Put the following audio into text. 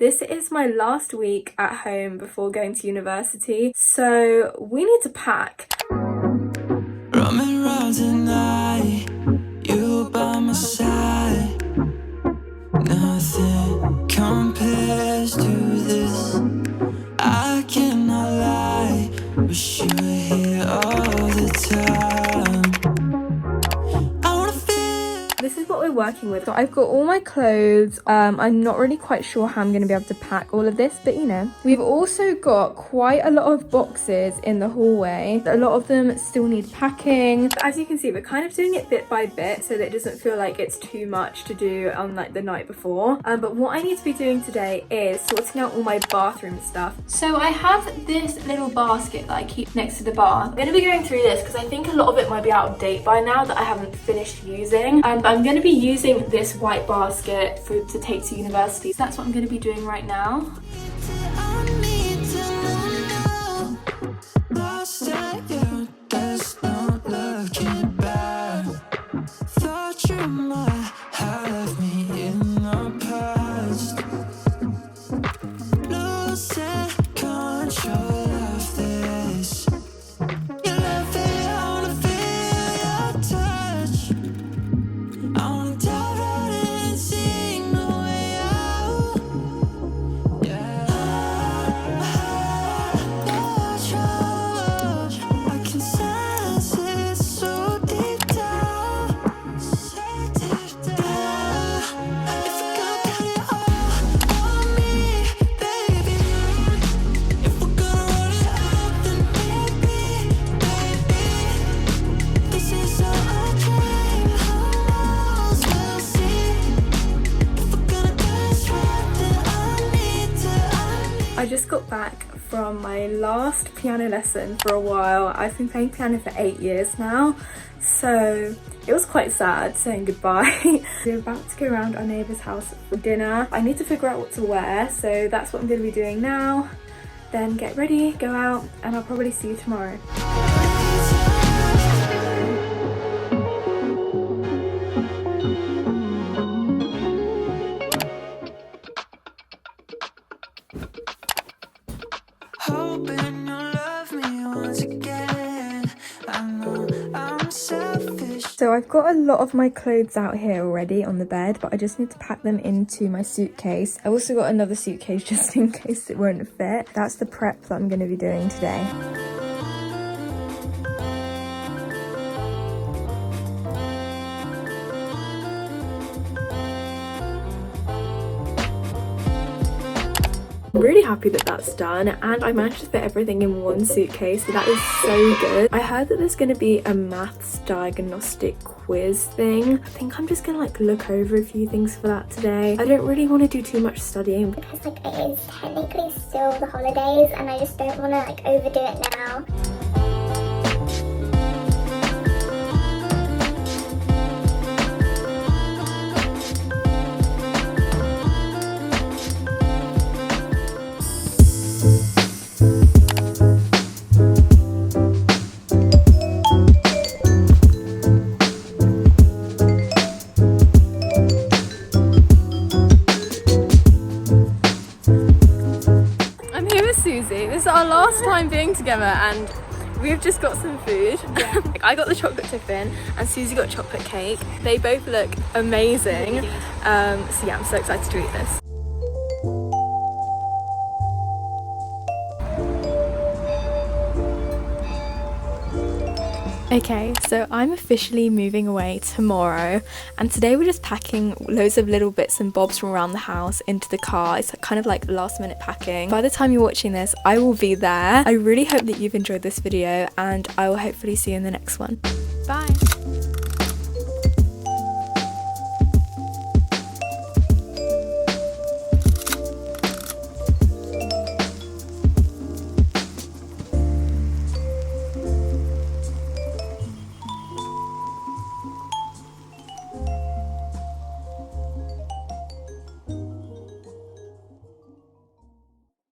This is my last week at home before going to university, so we need to pack. Roaming around tonight, you by my side. Nothing compares to this. I cannot lie, wish you were here all the time. I wanna feel. This is what we're working with. So I've got all my clothes. I'm not really quite sure how I'm going to be able to pack all of this, but you know. We've also got quite a lot of boxes in the hallway. A lot of them still need packing. But as you can see, we're kind of doing it bit by bit so that it doesn't feel like it's too much to do on like the night before. But what I need to be doing today is sorting out all my bathroom stuff. So I have this little basket that I keep next to the bath. I'm going to be going through this because I think a lot of it might be out of date by now that I haven't finished using. But I'm going to be using this white basket to take to university. So that's what I'm going to be doing right now. I just got back from my last piano lesson for a while. I've been playing piano for 8 years now, so it was quite sad saying goodbye. We're about to go around our neighbour's house for dinner. I need to figure out what to wear, so that's what I'm going to be doing now. Then get ready, go out, and I'll probably see you tomorrow. Hoping you'll love me once again. I know I'm selfish. So I've got a lot of my clothes out here already on the bed, but I just need to pack them into my suitcase. I also got another suitcase just in case it won't fit. That's the prep that I'm going to be doing today. I'm really happy that that's done, and I managed to fit everything in one suitcase, so that is so good. I heard that there's going to be a maths diagnostic quiz thing. I think I'm just going to like look over a few things for that today. I don't really want to do too much studying because like it is technically still the holidays and I just don't want to like overdo it now. This is our last time being together and we've just got some food. Yeah. I got the chocolate tiffin and Susie got chocolate cake. They both look amazing. So yeah, I'm so excited to eat this. Okay, so I'm officially moving away tomorrow, and today we're just packing loads of little bits and bobs from around the house into the car. It's kind of like last minute packing. By the time you're watching this, I will be there. I really hope that you've enjoyed this video, and I will hopefully see you in the next one. Bye!